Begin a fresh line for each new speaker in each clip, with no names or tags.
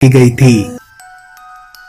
की गई थी।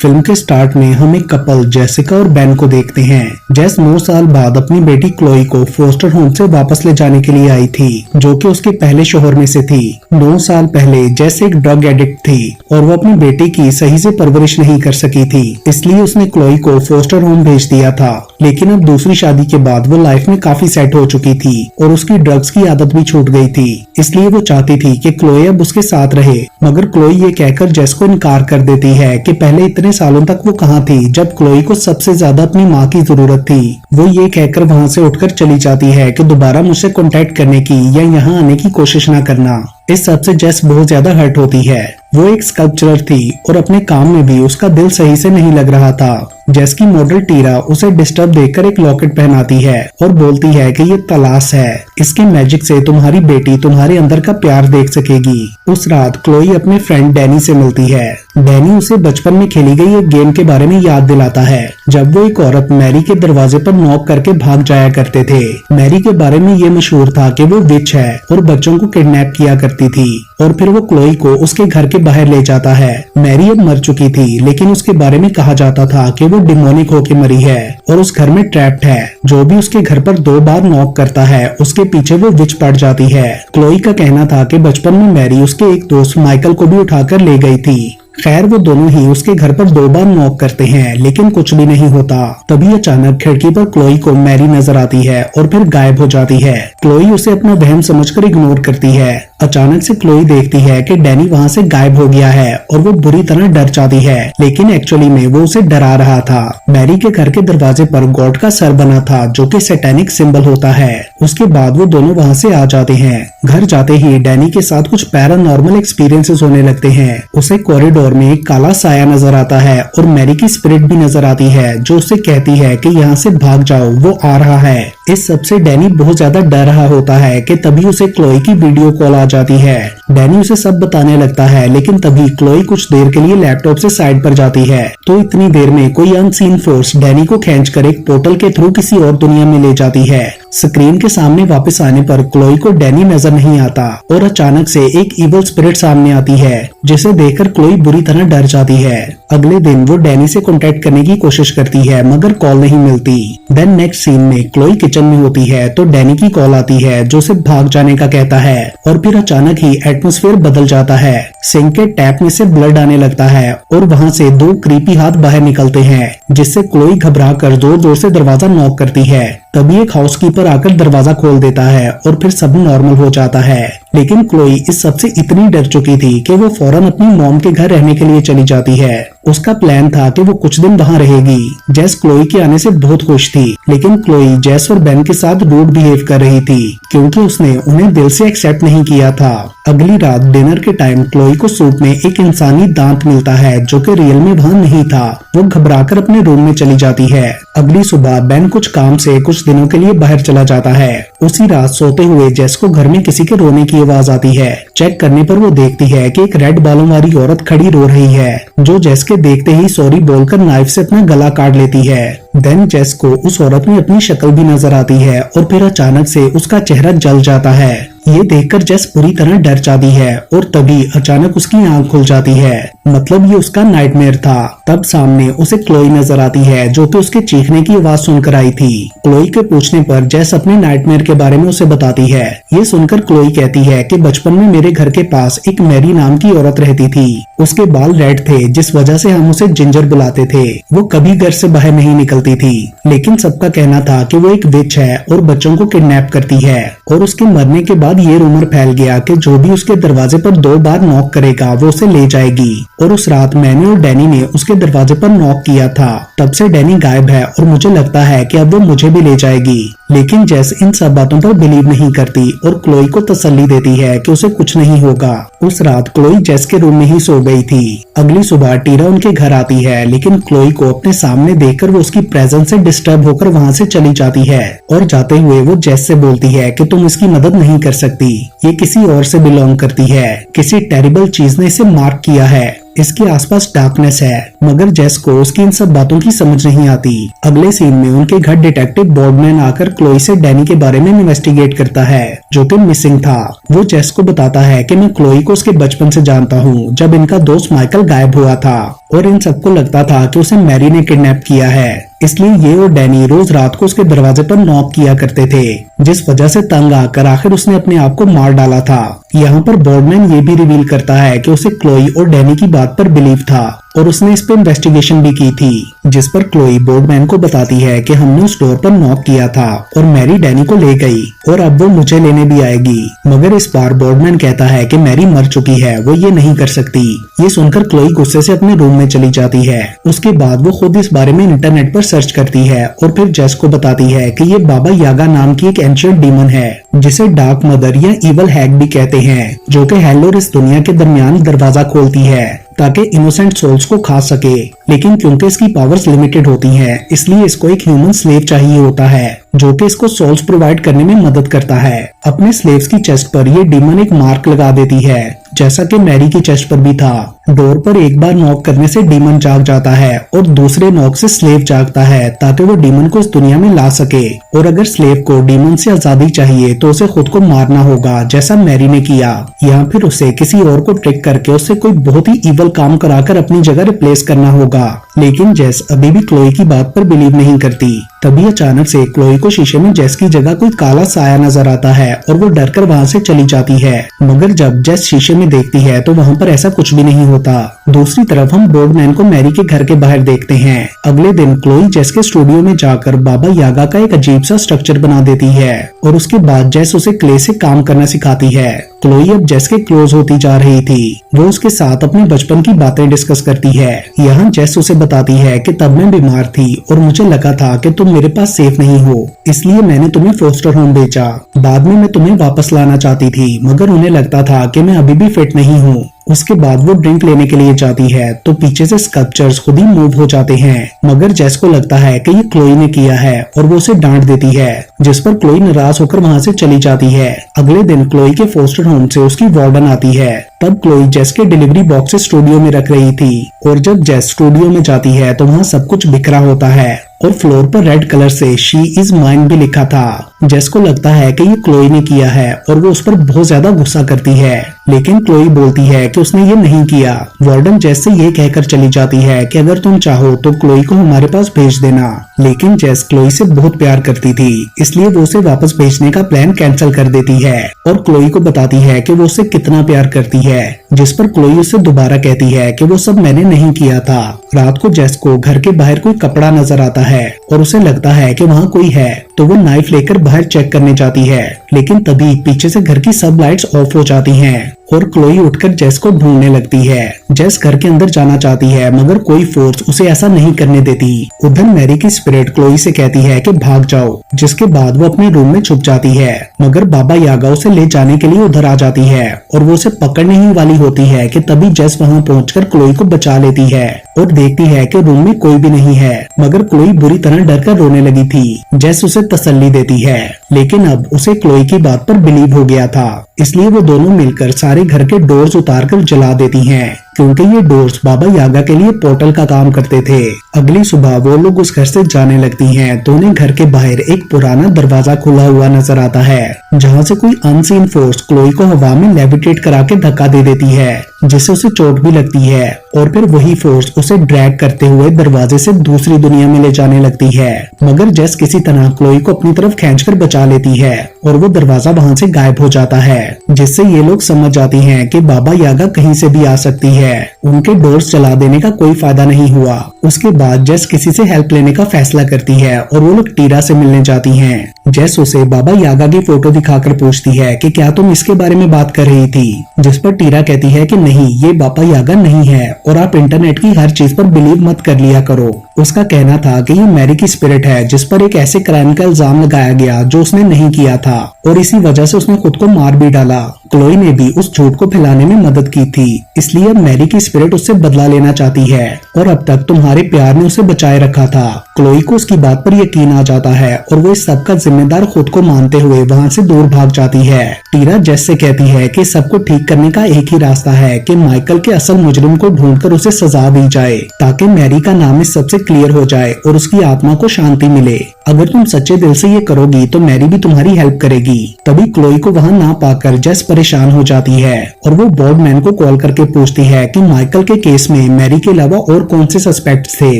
फिल्म के स्टार्ट में हम एक कपल जेसिका और बेन को देखते हैं। जेस 9 साल बाद अपनी बेटी क्लोई को फोस्टर होम से वापस ले जाने के लिए आई थी, जो कि उसके पहले शोहर में से थी। 9 साल पहले जेस एक ड्रग एडिक्ट थी और वो अपनी बेटी की सही से परवरिश नहीं कर सकी थी, इसलिए उसने क्लोई को फोस्टर होम भेज दिया था। लेकिन अब दूसरी शादी के बाद वो लाइफ में काफी सेट हो चुकी थी और उसकी ड्रग्स की आदत भी छूट गई थी, इसलिए वो चाहती थी कि क्लोई अब उसके साथ रहे। मगर क्लोई ये कहकर जेस को इनकार कर देती है कि पहले इतने सालों तक वो कहाँ थी जब क्लोई को सबसे ज्यादा अपनी माँ की जरूरत थी। वो ये कहकर वहाँ से उठकर चली जाती है कि दोबारा मुझसे कांटेक्ट करने की या यहाँ आने की कोशिश ना करना। इस सब से जेस बहुत ज्यादा हर्ट होती है। वो एक स्कल्पचरर थी और अपने काम में भी उसका दिल सही से नहीं लग रहा था। जेस की मॉडल टीरा उसे डिस्टर्ब देखकर एक लॉकेट पहनाती है और बोलती है कि ये तलाश है, इसके मैजिक से तुम्हारी बेटी तुम्हारे अंदर का प्यार देख सकेगी। उस रात क्लोई अपने फ्रेंड डैनी से मिलती है। डैनी उसे बचपन में खेली गई एक गेम के बारे में याद दिलाता है, जब वो एक औरत मैरी के दरवाजे पर नॉक करके भाग जाया करते थे। मैरी के बारे में ये मशहूर था कि वो विच है और बच्चों को किडनैप किया करती थी, और फिर वो क्लोई को उसके घर के बाहर ले जाता है। मैरी अब मर चुकी थी, लेकिन उसके बारे में कहा जाता था कि वो डिमोनिक होके मरी है और उस घर में ट्रैप्ड है। जो भी उसके घर पर 2 बार नॉक करता है उसके पीछे वो विच पड़ जाती है। क्लोई का कहना था कि बचपन में मैरी उसके एक दोस्त माइकल को भी उठाकर ले गई थी। खैर वो दोनों ही उसके घर पर 2 बार नॉक करते हैं, लेकिन कुछ भी नहीं होता। तभी अचानक खिड़की पर क्लोई को मैरी नजर आती है और फिर गायब हो जाती है। क्लोई उसे अपना वहम समझकर इग्नोर करती है। अचानक से क्लोई देखती है कि डैनी वहाँ से गायब हो गया है और वो बुरी तरह डर जाती है, लेकिन एक्चुअली में वो उसे डरा रहा था। मैरी के घर के दरवाजे पर गॉड का सर बना था, जो कि सैटेनिक सिंबल होता है। उसके बाद वो दोनों वहाँ से आ जाते हैं। घर जाते ही डैनी के साथ कुछ पैरानॉर्मल एक्सपीरियंसेस होने लगते हैं। उसे कॉरिडोर में एक काला साया नजर आता है और मैरी की स्पिरिट भी नजर आती है, जो उससे कहती है कि यहाँ से भाग जाओ, वो आ रहा है। इस सब से डैनी बहुत ज्यादा डर रहा होता है कि तभी उसे क्लोई की वीडियो कॉल आ जाती है। डैनी उसे सब बताने लगता है, लेकिन तभी क्लोई कुछ देर के लिए लैपटॉप से साइड पर जाती है। तो इतनी देर में कोई अनसीन फोर्स डैनी को खींचकर एक पोर्टल के थ्रू किसी और दुनिया में ले जाती है। स्क्रीन के सामने वापस आने पर क्लोई को डैनी नजर नहीं आता और अचानक से एक इवल स्पिरिट सामने आती है, जिसे देखकर क्लोई बुरी तरह डर जाती है। अगले दिन वो डैनी से कांटेक्ट करने की कोशिश करती है, मगर कॉल नहीं मिलती। देन नेक्स्ट सीन में क्लोई किचन में होती है तो डैनी की कॉल आती है, जो उसे भाग जाने का कहता है, और फिर अचानक ही एटमॉस्फेयर बदल जाता है। सिंक के टैप में से ब्लड आने लगता है और वहाँ से 2 क्रीपी हाथ बाहर निकलते हैं, जिससे क्लोई घबराकर जोर जोर से दरवाजा नॉक करती है। तभी एक हाउसकीपर आकर दरवाजा खोल देता है और फिर सब नॉर्मल हो जाता है। लेकिन क्लोई इस सब से इतनी डर चुकी थी कि वो फौरन अपनी मॉम के घर रहने के लिए चली जाती है। उसका प्लान था कि वो कुछ दिन वहाँ रहेगी। जेस क्लोई के आने से बहुत खुश थी, लेकिन क्लोई जेस और बेन के साथ रूड बिहेव कर रही थी, क्योंकि उसने उन्हें दिल से एक्सेप्ट नहीं किया था। अगली रात डिनर के टाइम क्लोई को सूप में एक इंसानी दांत मिलता है, जो कि रियल में वहाँ नहीं था। वो घबराकर अपने रूम में चली जाती है। अगली सुबह बेन कुछ काम से कुछ दिनों के लिए बाहर चला जाता है। उसी रात सोते हुए जेस को घर में किसी के रोने की आवाज आती है। चेक करने पर वो देखती है कि एक रेड बालों वाली औरत खड़ी रो रही है, जो जेस के देखते ही सॉरी बोलकर नाइफ से अपना गला काट लेती है। देन जेस को उस औरत में अपनी शक्ल भी नजर आती है और फिर अचानक से उसका चेहरा जल जाता है। ये देखकर जेस पूरी तरह डर जाती है और तभी अचानक उसकी आंख खुल जाती है। मतलब ये उसका नाइटमेयर था। तब सामने उसे क्लोई नजर आती है, जो कि उसके चीखने की आवाज सुनकर आई थी। क्लोई के पूछने पर जेस अपने नाइटमेयर के बारे में उसे बताती है। ये सुनकर क्लोई कहती है कि बचपन में मेरे घर के पास एक मैरी नाम की औरत रहती थी। उसके बाल रेड थे, जिस वजह से हम उसे जिंजर बुलाते थे। वो कभी घर से बाहर नहीं निकलती थी, लेकिन सबका कहना था कि वो एक विच है और बच्चों को किडनैप करती है। और उसके मरने के बाद ये रूमर फैल गया कि जो भी उसके दरवाजे पर 2 बार नॉक करेगा वो उसे ले जाएगी। और उस रात मैंने और डैनी ने उसके दरवाजे पर नॉक किया था। तब से डैनी गायब है और मुझे लगता है कि अब वो मुझे भी ले जाएगी। लेकिन जेस इन सब बातों पर बिलीव नहीं करती और क्लोई को तसल्ली देती है कि उसे कुछ नहीं होगा। उस रात क्लोई जेस के रूम में ही सो गई थी। अगली सुबह टीरा उनके घर आती है, लेकिन क्लोई को अपने सामने देखकर वो उसकी प्रेजेंस से डिस्टर्ब होकर वहाँ से चली जाती है। और जाते हुए वो जेस से बोलती है कि तुम इसकी मदद नहीं कर सकती, ये किसी और से बिलोंग करती है, किसी टेरिबल चीज ने इसे मार्क किया है। इसके आसपास डार्कनेस है, मगर जेस को उसकी इन सब बातों की समझ नहीं आती। अगले सीन में उनके घर डिटेक्टिव बोर्डमैन आकर क्लोई से डैनी के बारे में इन्वेस्टिगेट करता है, जो कि मिसिंग था। वो जेस को बताता है कि मैं क्लोई को उसके बचपन से जानता हूँ, जब इनका दोस्त माइकल गायब हुआ था और इन सबको लगता था कि उसे मैरी ने किडनैप किया है। इसलिए ये और डैनी रोज रात को उसके दरवाजे पर नॉक किया करते थे, जिस वजह से तंग आकर आखिर उसने अपने आप को मार डाला था। यहाँ पर बोर्डमैन ये भी रिवील करता है कि उसे क्लोई और डैनी की बात पर बिलीव था और उसने इस पे इन्वेस्टिगेशन भी की थी, जिस पर क्लोई बोर्डमैन को बताती है कि हमने उस डोर पर नॉक किया था और मैरी डैनी को ले गई और अब वो मुझे लेने भी आएगी। मगर इस बार बोर्डमैन कहता है कि मैरी मर चुकी है, वो ये नहीं कर सकती। ये सुनकर क्लोई गुस्से से अपने रूम में चली जाती है। उसके बाद वो खुद इस बारे में इंटरनेट पर सर्च करती है और फिर जेस को बताती है कि ये बाबा यागा नाम की एक एंशिएंट डीमन है, जिसे डार्क मदर या इवल हैग भी कहते हैं, जो कि हेल और इस दुनिया के दरमियान दरवाजा खोलती है ताकि इनोसेंट सोल्स को खा सके। लेकिन क्योंकि इसकी पावर्स लिमिटेड होती हैं, इसलिए इसको एक ह्यूमन स्लेव चाहिए होता है, जो कि इसको सोल्स प्रोवाइड करने में मदद करता है। अपने स्लेव्स की चेस्ट पर ये डीमन एक मार्क लगा देती है, जैसा कि मैरी की चेस्ट पर भी था। डोर पर एक बार नॉक करने से डीमन जाग जाता है और दूसरे नॉक से स्लेव जागता है, ताकि वो डीमन को इस दुनिया में ला सके। और अगर स्लेव को डीमन से आजादी चाहिए तो उसे खुद को मारना होगा, जैसा मैरी ने किया, या फिर उसे किसी और को ट्रिक करके उससे कोई बहुत ही इवल काम कराकर अपनी जगह रिप्लेस करना होगा। लेकिन जेस अभी भी क्लोई की बात पर बिलीव नहीं करती। तभी अचानक से क्लोई को शीशे में जेस की जगह कोई काला साया नजर आता है और वो डरकर वहाँ से चली जाती है। मगर जब जेस शीशे में देखती है तो वहाँ पर ऐसा कुछ भी नहीं होता। दूसरी तरफ हम बोर्डमैन को मैरी के घर के बाहर देखते हैं। अगले दिन क्लोई जेस के स्टूडियो में जाकर बाबा यागा का एक अजीब सा स्ट्रक्चर बना देती है और उसके बाद जेस उसे क्ले से काम करना सिखाती है। क्लोई अब जेस के क्लोज होती जा रही थी। वो उसके साथ अपने बचपन की बातें डिस्कस करती है। यहाँ जेस उसे बताती है कि तब मैं बीमार थी और मुझे लगा था कि तुम मेरे पास सेफ नहीं हो, इसलिए मैंने तुम्हें फोस्टर होम भेजा। बाद में मैं तुम्हें वापस लाना चाहती थी, मगर उन्हें लगता था कि मैं अभी भी फिट नहीं हूँ। उसके बाद वो ड्रिंक लेने के लिए जाती है तो पीछे से स्कल्पचर्स खुद ही मूव हो जाते हैं, मगर जेस को लगता है कि ये क्लोई ने किया है और वो उसे डांट देती है, जिस पर क्लोई नाराज होकर वहाँ से चली जाती है। अगले दिन क्लोई के फोस्टर होम से उसकी वार्डन आती है। तब क्लोई जेस के डिलीवरी बॉक्स स्टूडियो में रख रही थी और जब जेस स्टूडियो में जाती है तो वहाँ सब कुछ बिखरा होता है और फ्लोर पर रेड कलर से शी इज माइन भी लिखा था। जेस को लगता है कि ये क्लोई ने किया है और वो उस पर बहुत ज्यादा गुस्सा करती है, लेकिन क्लोई बोलती है कि उसने ये नहीं किया। वार्डन जेस से ये कहकर चली जाती है कि अगर तुम चाहो तो क्लोई को हमारे पास भेज देना। लेकिन जेस क्लोई से बहुत प्यार करती थी, इसलिए वो उसे वापस भेजने का प्लान कैंसिल कर देती है और क्लोई को बताती है कि वो उससे कितना प्यार करती है, जिस पर क्लोई उससे दोबारा कहती है कि वो सब मैंने नहीं किया था। रात को जेस को घर के बाहर कोई कपड़ा नजर आता है और उसे लगता है कि वहाँ कोई है, तो वो नाइफ लेकर बाहर चेक करने जाती है। लेकिन तभी पीछे से घर की सब लाइट्स ऑफ हो जाती हैं और क्लोई उठकर जेस को ढूंढने लगती है। जेस घर के अंदर जाना चाहती है, मगर कोई फोर्स उसे ऐसा नहीं करने देती। उधर मैरी की स्पिरिट क्लोई से कहती है कि भाग जाओ, जिसके बाद वो अपने रूम में छुप जाती है। मगर बाबा यागा उसे ले जाने के लिए उधर आ जाती है और वो उसे पकड़ने ही वाली होती है कि तभी जेस वहाँ पहुंचकर क्लोई को बचा लेती है और देखती है कि रूम में कोई भी नहीं है। मगर क्लोई बुरी तरह डरकर रोने लगी थी। जेस उसे तसल्ली देती है, लेकिन अब उसे क्लोई की बात पर बिलीव हो गया था, इसलिए वो दोनों मिलकर सारे घर के डोर्स उतारकर जला देती हैं, क्योंकि ये डोर्स बाबा यागा के लिए पोर्टल का काम करते थे। अगली सुबह वो लोग उस घर से जाने लगती हैं तो उन्हें घर के बाहर एक पुराना दरवाजा खुला हुआ नजर आता है, जहाँ से कोई अनसीन फोर्स क्लोई को हवा में लेविटेट करा के धक्का दे देती है, जिससे उसे चोट भी लगती है और फिर वही फोर्स उसे ड्रैग करते हुए दरवाजे से दूसरी दुनिया में ले जाने लगती है। मगर जेस किसी तरह क्लोई को अपनी तरफ खींचकर बचा लेती है और वो दरवाजा वहाँ से गायब हो जाता है, जिससे ये लोग समझ जाती हैं कि बाबा यागा कहीं से भी आ सकती है। उनके डोर्स जला देने का कोई फायदा नहीं हुआ। उसके बाद जेस किसी से हेल्प लेने का फैसला करती है और वो लोग टीरा से मिलने जाती हैं। जेस उसे बाबा यागा की फोटो दिखाकर पूछती है कि क्या तुम इसके बारे में बात कर रही थी, जिस पर टीरा कहती है कि नहीं, ये बाबा यागा नहीं है और आप इंटरनेट की हर चीज पर बिलीव मत कर लिया करो। उसका कहना था कि ये मैरी की स्पिरिट है, जिस पर एक ऐसे क्राइम का इल्जाम लगाया गया जो उसने नहीं किया था और इसी वजह से उसने खुद को मार भी डाला। क्लोई ने भी उस झूठ को फैलाने में मदद की थी, इसलिए अब मैरी की स्पिरिट उससे बदला लेना चाहती है और अब तक तुम्हारे प्यार ने उसे बचाए रखा था, क्लोई को उसकी बात पर यकीन आ जाता है और वो इस सब का जिम्मेदार खुद को मानते हुए वहाँ से दूर भाग जाती है। टीरा जेस से कहती है कि सबको ठीक करने का एक ही रास्ता है कि माइकल के असल मुजरिम को ढूंढकर उसे सजा दी जाए, ताकि मैरी का नाम इस सबसे क्लियर हो जाए और उसकी आत्मा को शांति मिले। अगर तुम सच्चे दिल से ये करोगी तो मैरी भी तुम्हारी हेल्प करेगी। तभी क्लोई को वहाँ ना पाकर जेस परेशान हो जाती है और वो बोर्डमैन को कॉल करके पूछती है कि माइकल के केस में मैरी के अलावा और कौन से सस्पेक्ट थे,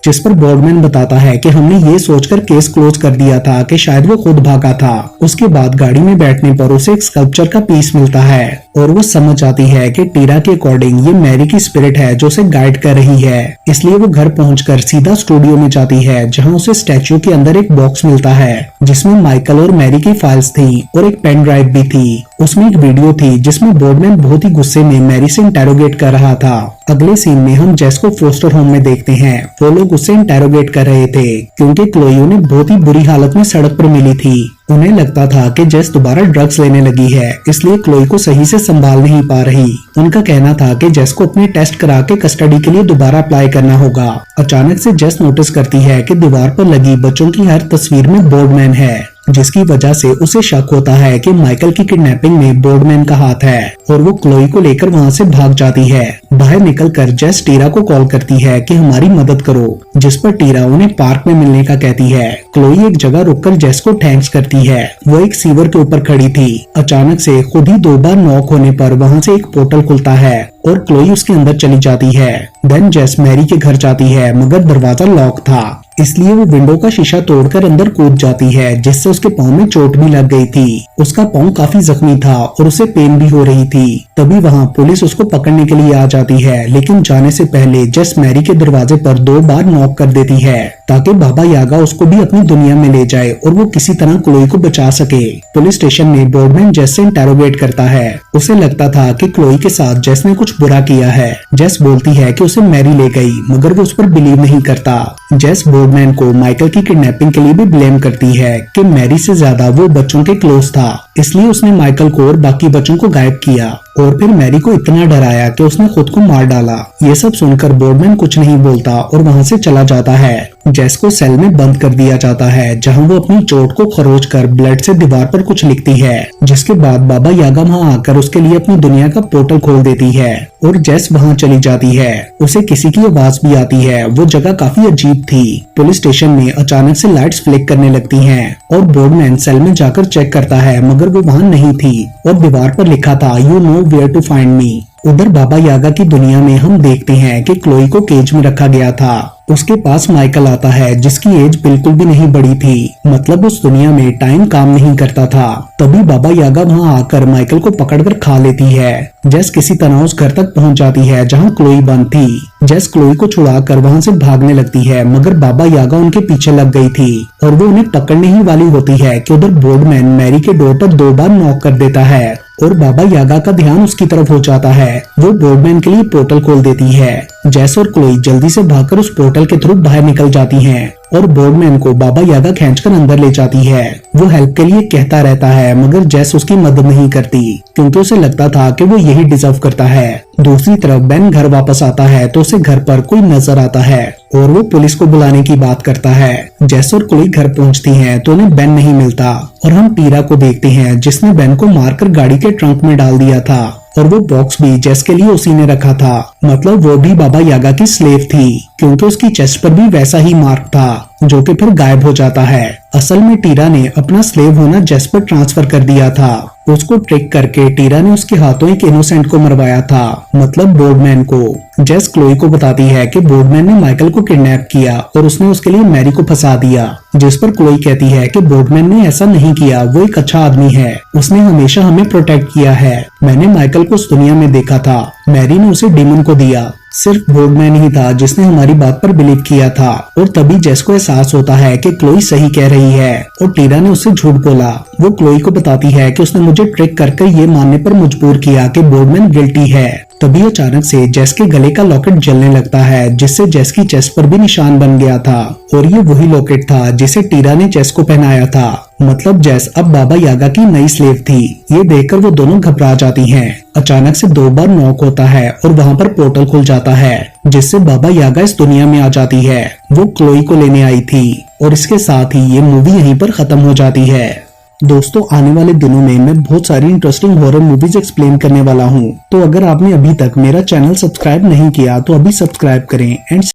जिस पर बोर्डमैन बताता है कि हमने ये सोचकर केस क्लोज कर दिया था कि शायद वो खुद भागा था। उसके बाद गाड़ी में बैठने पर उसे एक स्कल्पचर का पीस मिलता है और वो समझ जाती है कि टीरा के अकॉर्डिंग ये मैरी की स्पिरिट है जो उसे गाइड कर रही है। इसलिए वो घर पहुंचकर सीधा स्टूडियो में जाती है, जहां उसे स्टैच्यू के अंदर एक बॉक्स मिलता है जिसमें माइकल और मैरी की फाइल्स थी और एक पेन ड्राइव भी थी। उसमें एक वीडियो थी जिसमें बोर्डमैन बहुत ही गुस्से में मैरी से इंटेरोगेट कर रहा था। अगले सीन में हम जेस को फोस्टर होम में देखते हैं। वो लोग उसे इंटेरोगेट कर रहे थे क्योंकि क्लोई उन्हें बहुत ही बुरी हालत में सड़क पर मिली थी। उन्हें लगता था कि जेस दोबारा ड्रग्स लेने लगी है, इसलिए क्लोई को सही से संभाल नहीं पा रही। उनका कहना था कि जेस को अपने टेस्ट करा के कस्टडी के लिए दोबारा अप्लाई करना होगा। अचानक से जेस नोटिस करती है कि दीवार पर लगी बच्चों की हर तस्वीर में बोर्डमैन है, जिसकी वजह से उसे शक होता है कि माइकल की किडनैपिंग में बोर्डमैन का हाथ है और वो क्लोई को लेकर वहाँ से भाग जाती है। बाहर निकलकर जेस टीरा को कॉल करती है कि हमारी मदद करो, जिस पर टीरा उन्हें पार्क में मिलने का कहती है। क्लोई एक जगह रुककर जेस को थैंक्स करती है। वो एक सीवर के ऊपर खड़ी थी। अचानक से खुद ही 2 बार नॉक होने पर वहाँ से एक पोर्टल खुलता है और क्लोई उसके अंदर चली जाती है। देन जेस मैरी के घर जाती है, मगर दरवाजा लॉक था, इसलिए वो विंडो का शीशा तोड़कर अंदर कूद जाती है, जिससे उसके पाँव में चोट भी लग गई थी। उसका पाँव काफी जख्मी था और उसे पेन भी हो रही थी। तभी वहाँ पुलिस उसको पकड़ने के लिए आ जाती है, लेकिन जाने से पहले जेस मैरी के दरवाजे पर 2 बार नॉक कर देती है ताकि बाबा यागा उसको भी अपनी दुनिया में ले जाए और वो किसी तरह क्लोई को बचा सके। पुलिस स्टेशन में बोर्डमैन जेस से इंटेरोगेट करता है। उसे लगता था कि क्लोई के साथ जेस ने कुछ बुरा किया है। जेस बोलती है कि उसे मैरी ले गई, मगर वो उस पर बिलीव नहीं करता। जेस बोर्डमैन को माइकल की किडनैपिंग के लिए भी ब्लेम करती है कि मैरी से ज्यादा वो बच्चों के क्लोज था, इसलिए उसने माइकल को और बाकी बच्चों को गायब किया और फिर मैरी को इतना डराया कि उसने खुद को मार डाला। ये सब सुनकर बोर्डमैन कुछ नहीं बोलता और वहाँ से चला जाता है। जेस को सेल में बंद कर दिया जाता है, जहाँ वो अपनी चोट को खरोच कर ब्लड से दीवार पर कुछ लिखती है, जिसके बाद बाबा यागा वहाँ आकर उसके लिए अपनी दुनिया का पोर्टल खोल देती है और जेस वहाँ चली जाती है। उसे किसी की आवाज भी आती है। वो जगह काफी अजीब थी। पुलिस स्टेशन में अचानक से लाइट्स फ्लिक करने लगती हैं और बोर्डमैन सेल में जाकर चेक करता है, मगर वो वहाँ नहीं थी और दीवार पर लिखा था you know where to find me. उधर बाबा यागा की दुनिया में हम देखते हैं कि क्लोई को केज में रखा गया था। उसके पास माइकल आता है, जिसकी एज बिल्कुल भी नहीं बड़ी थी, मतलब उस दुनिया में टाइम काम नहीं करता था। तभी बाबा यागा वहाँ आकर माइकल को पकड़कर खा लेती है। जेस किसी तरह उस घर तक पहुँच जाती है जहाँ क्लोई बंद थी। जेस क्लोई को छुड़ाकर वहाँ से भागने लगती है, मगर बाबा यागा उनके पीछे लग गई थी और वो उन्हें पकड़ने ही वाली होती है कि उधर बोर्डमैन मैरी के डोर पर 2 बार नॉक कर देता है और बाबा यागा का ध्यान उसकी तरफ हो जाता है। वो बोर्डमैन के लिए पोर्टल खोल देती है। जेस और क्लोई जल्दी से भागकर उस पोर्टल के थ्रू बाहर निकल जाती हैं और बोर्डमैन को बाबा यागा खींचकर अंदर ले जाती है। वो हेल्प के लिए कहता रहता है, मगर जेस उसकी मदद नहीं करती क्योंकि उसे लगता था कि वो यही डिजर्व करता है। दूसरी तरफ बेन घर वापस आता है तो उसे घर पर कोई नजर आता है और वो पुलिस को बुलाने की बात करता है। जेस और क्लोई घर पहुंचती हैं तो उन्हें बेन नहीं मिलता और हम टीरा को देखते हैं, जिसने बेन को मारकर गाड़ी के ट्रंक में डाल दिया था और वो बॉक्स भी जेस के लिए उसी ने रखा था। मतलब वो भी बाबा यागा की स्लेव थी, क्योंकि उसकी चेस्ट पर भी वैसा ही मार्क था, जो कि फिर गायब हो जाता है। असल में टीरा ने अपना स्लेव होना जेस पर ट्रांसफर कर दिया था। उसको ट्रिक करके टीरा ने उसके हाथों एक इनोसेंट को मरवाया था, मतलब बोर्डमैन को। जेस क्लोई को बताती है कि बोर्डमैन ने माइकल को किडनैप किया और उसने उसके लिए मैरी को फंसा दिया, जिस पर क्लोई कहती है कि बोर्डमैन ने ऐसा नहीं किया, वो एक अच्छा आदमी है, उसने हमेशा हमें प्रोटेक्ट किया है। मैंने माइकल को उस दुनिया में देखा था, मैरी ने उसे डीमन को दिया, सिर्फ बोर्डमैन ही था जिसने हमारी बात पर बिलीव किया था। और तभी जेस को एहसास होता है कि क्लोई सही कह रही है और टीरा ने उससे झूठ बोला। वो क्लोई को बताती है कि उसने मुझे ट्रिक करके ये मानने पर मजबूर किया कि बोर्डमैन गिल्टी है। तभी अचानक से जेस के गले का लॉकेट जलने लगता है, जिससे जेस की चेस्ट पर भी निशान बन गया था। और ये वही लॉकेट था जिसे टीरा ने जेस को पहनाया था। मतलब जेस अब बाबा यागा की नई स्लेव थी। ये देखकर वो दोनों घबरा जाती हैं। अचानक से 2 बार नॉक होता है और वहाँ पर पोर्टल खुल जाता है, जिससे बाबा यागा इस दुनिया में आ जाती है। वो क्लोई को लेने आई थी और इसके साथ ही ये मूवी यहीं पर खत्म हो जाती है। दोस्तों, आने वाले दिनों में मैं बहुत सारी इंटरेस्टिंग हॉरर मूवीज एक्सप्लेन करने वाला हूँ, तो अगर आपने अभी तक मेरा चैनल सब्सक्राइब नहीं किया तो अभी सब्सक्राइब करें एंड